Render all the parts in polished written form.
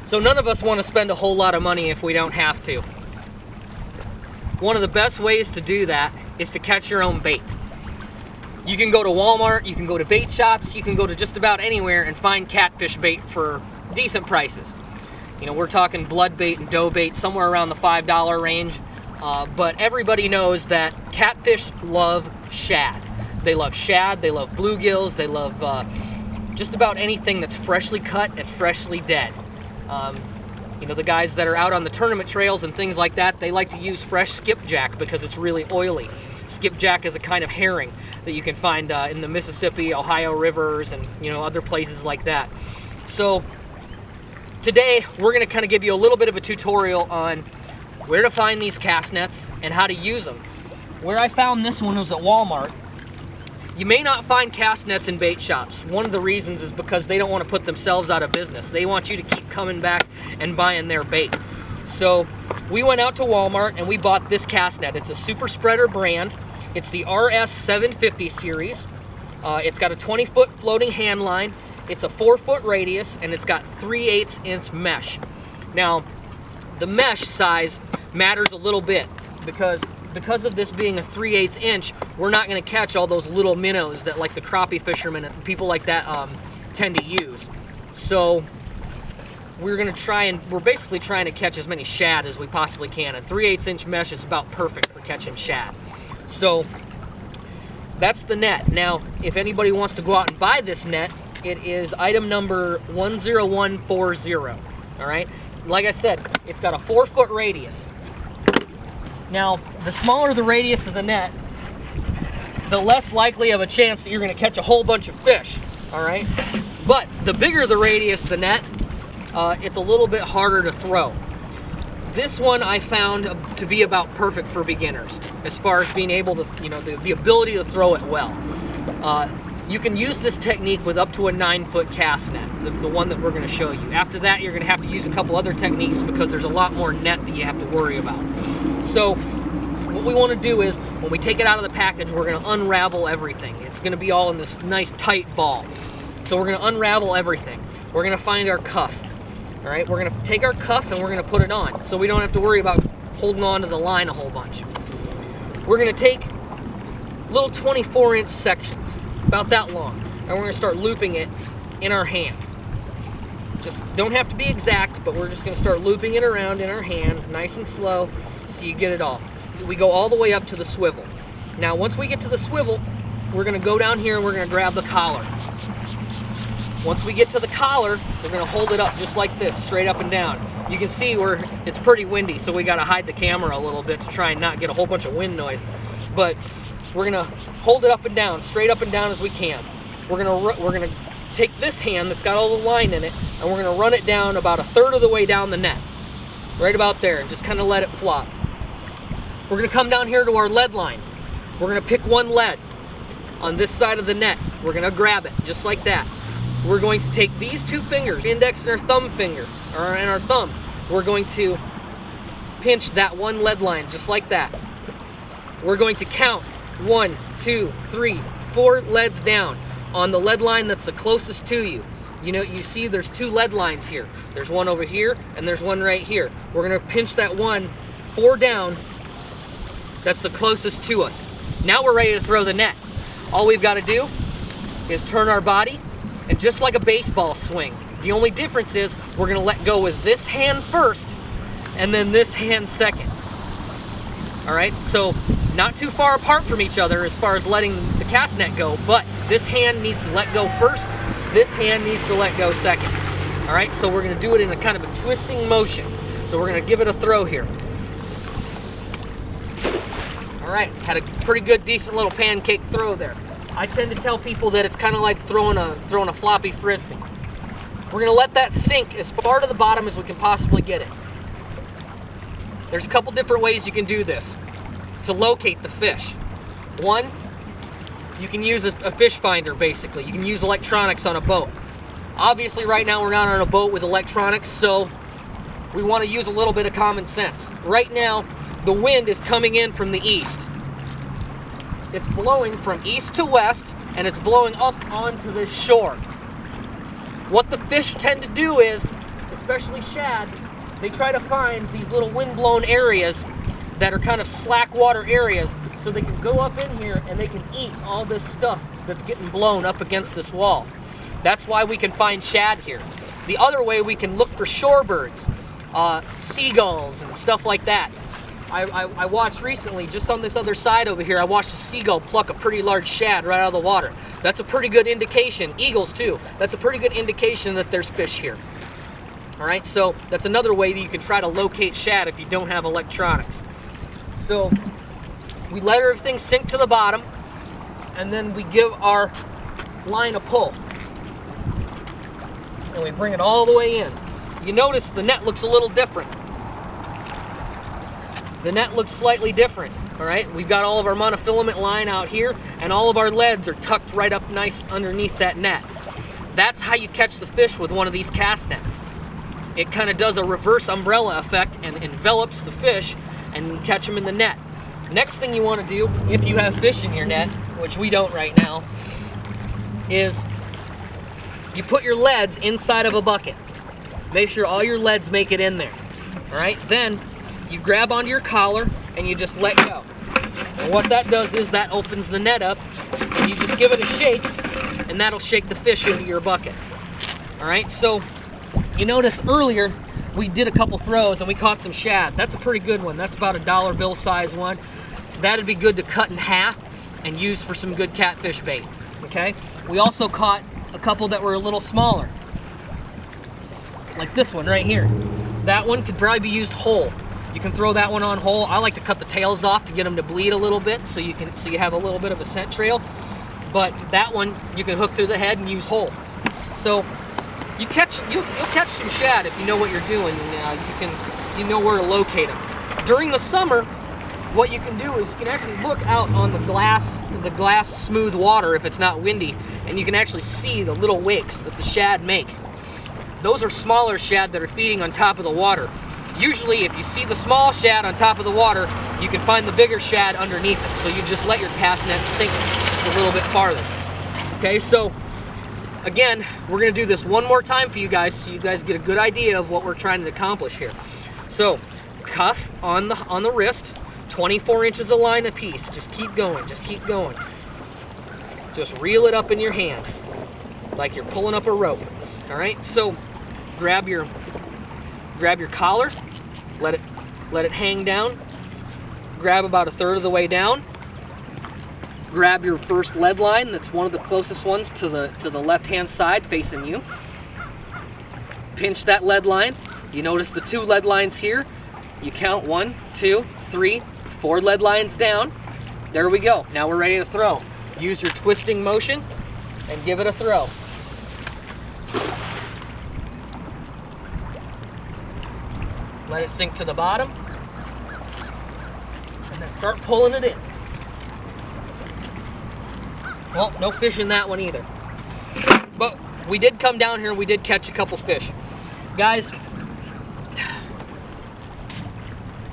So none of us want to spend a whole lot of money if we don't have to. One of the best ways to do that is to catch your own bait. You can go to Walmart, you can go to bait shops, you can go to just about anywhere and find catfish bait for decent prices. You know, we're talking blood bait and dough bait, somewhere around the $5 range. But everybody knows that catfish love shad. They love shad, they love bluegills, they love just about anything that's freshly cut and freshly dead. You know, the guys that are out on the tournament trails and things like that, they like to use fresh skipjack because it's really oily. Skipjack is a kind of herring that you can find in the Mississippi, Ohio rivers, and you know, other places like that. So today we're going to kind of give you a little bit of a tutorial on where to find these cast nets and how to use them. Where I found this one was at Walmart. You may not find cast nets in bait shops. One of the reasons is because they don't want to put themselves out of business. They want you to keep coming back and buying their bait. So we went out to Walmart and we bought this cast net. It's a Super Spreader brand. It's the RS 750 series. It's got a 20-foot floating hand line. It's a 4-foot radius, and it's got 3/8 inch mesh. Now, the mesh size matters a little bit because of this being a 3/8 inch, we're not going to catch all those little minnows that like the crappie fishermen and people like that tend to use. So we're basically trying to catch as many shad as we possibly can, and 3/8 inch mesh is about perfect for catching shad. So that's the net. Now, if anybody wants to go out and buy this net, it is item number 10140. All right, like I said, it's got a 4-foot radius. Now, the smaller the radius of the net, the less likely of a chance that you're going to catch a whole bunch of fish. All right, but the bigger the radius of the net, it's a little bit harder to throw. This one I found to be about perfect for beginners as far as being able to, you know, the ability to throw it well. You can use this technique with up to a 9-foot cast net, the one that we're going to show you. After that, you're going to have to use a couple other techniques because there's a lot more net that you have to worry about. So what we want to do is, when we take it out of the package, we're going to unravel everything. It's going to be all in this nice tight ball. So we're going to unravel everything. We're going to find our cuff. All right, we're going to take our cuff and we're going to put it on so we don't have to worry about holding on to the line a whole bunch. We're going to take little 24-inch sections, about that long, and we're going to start looping it in our hand. Just don't have to be exact, but we're just going to start looping it around in our hand, nice and slow, so you get it all. We go all the way up to the swivel. Now, once we get to the swivel, we're going to go down here and we're going to grab the collar. Once we get to the collar, we're going to hold it up just like this, straight up and down. You can see it's pretty windy, so we got to hide the camera a little bit to try and not get a whole bunch of wind noise. But we're going to hold it up and down, straight up and down as we can. We're going to take this hand that's got all the line in it, and we're going to run it down about 1/3 of the way down the net, right about there, and just kind of let it flop. We're going to come down here to our lead line. We're going to pick one lead on this side of the net. We're going to grab it just like that. We're going to take these two fingers, index and our thumb finger, and our thumb. We're going to pinch that one lead line just like that. We're going to count 1, 2, 3, 4 leads down on the lead line that's the closest to you. You know, you see there's 2 lead lines here. There's one over here and there's one right here. We're going to pinch that one 4 down that's the closest to us. Now we're ready to throw the net. All we've got to do is turn our body, and just like a baseball swing, the only difference is we're going to let go with this hand first and then this hand second. All right, so not too far apart from each other as far as letting the cast net go, but this hand needs to let go first, this hand needs to let go second. All right, so we're going to do it in a kind of a twisting motion. So we're going to give it a throw here. All right, had a pretty good, decent little pancake throw there. I tend to tell people that it's kind of like throwing a floppy frisbee. We're going to let that sink as far to the bottom as we can possibly get it. There's a couple different ways you can do this to locate the fish. One, you can use a fish finder basically. You can use electronics on a boat. Obviously right now we're not on a boat with electronics, so we want to use a little bit of common sense. Right now the wind is coming in from the east. It's blowing from east to west, and it's blowing up onto this shore. What the fish tend to do is, as especially shad, they try to find these little wind-blown areas that are kind of slack water areas, so they can go up in here and they can eat all this stuff that's getting blown up against this wall. That's why we can find shad here. The other way, we can look for shorebirds, seagulls and stuff like that. I watched recently, just on this other side over here, I watched a seagull pluck a pretty large shad right out of the water. That's a pretty good indication, eagles too, that's a pretty good indication that there's fish here. All right, so that's another way that you can try to locate shad if you don't have electronics. So we let everything sink to the bottom, and then we give our line a pull. And we bring it all the way in. You notice the net looks a little different. The net looks slightly different, all right? We've got all of our monofilament line out here, and all of our leads are tucked right up nice underneath that net. That's how you catch the fish with one of these cast nets. It kind of does a reverse umbrella effect and envelops the fish, and you catch them in the net. Next thing you want to do, if you have fish in your net, which we don't right now, is you put your leads inside of a bucket. Make sure all your leads make it in there. All right, then you grab onto your collar and you just let go. And what that does is that opens the net up, and you just give it a shake, and that'll shake the fish into your bucket. All right, so you noticed earlier we did a couple throws and we caught some shad. That's a pretty good one. That's about a dollar bill size one. That'd be good to cut in half and use for some good catfish bait. Okay, we also caught a couple that were a little smaller, like this one right here. That one could probably be used whole. You can throw that one on whole. I like to cut the tails off to get them to bleed a little bit, so you have a little bit of a scent trail. But that one you can hook through the head and use whole. So you'll catch some shad if you know what you're doing. You know where to locate them. During the summer, what you can do is you can actually look out on the glass smooth water if it's not windy, and you can actually see the little wakes that the shad make. Those are smaller shad that are feeding on top of the water. Usually, if you see the small shad on top of the water, you can find the bigger shad underneath it. So you just let your cast net sink just a little bit farther. Okay, so again, we're gonna do this one more time for you guys, so you guys get a good idea of what we're trying to accomplish here. So, cuff on the wrist, 24 inches of line apiece. Just keep going, just keep going. Just reel it up in your hand, like you're pulling up a rope. All right, so grab your collar, let it hang down, grab about a third of the way down, grab your first lead line, that's one of the closest ones to the left-hand side facing you. Pinch that lead line. You notice the 2 lead lines here. You count 1, 2, 3, 4 lead lines down. There we go. Now we're ready to throw. Use your twisting motion and give it a throw. Let it sink to the bottom, and then start pulling it in. Well, no fish in that one either. But we did come down here, we did catch a couple fish. Guys,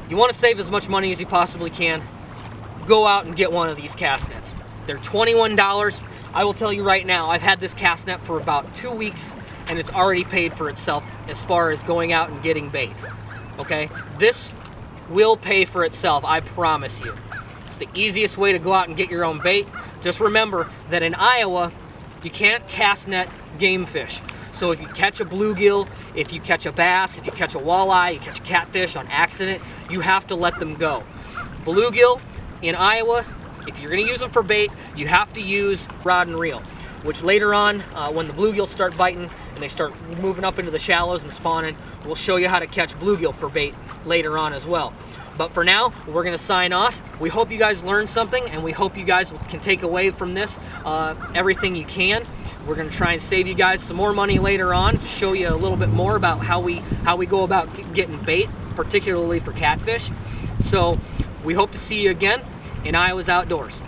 you want to save as much money as you possibly can, go out and get one of these cast nets. They're $21. I will tell you right now, I've had this cast net for about 2 weeks, and it's already paid for itself as far as going out and getting bait. Okay, this will pay for itself, I promise you. It's the easiest way to go out and get your own bait. Just remember that in Iowa, you can't cast net game fish. So if you catch a bluegill, if you catch a bass, if you catch a walleye, you catch a catfish on accident, you have to let them go. Bluegill in Iowa, if you're gonna use them for bait, you have to use rod and reel, which later on, when the bluegills start biting and they start moving up into the shallows and spawning, we'll show you how to catch bluegill for bait later on as well. But for now, we're gonna sign off. We hope you guys learned something, and we hope you guys can take away from this everything you can. We're gonna try and save you guys some more money later on to show you a little bit more about how we go about getting bait, particularly for catfish. So we hope to see you again in Iowa's Outdoors.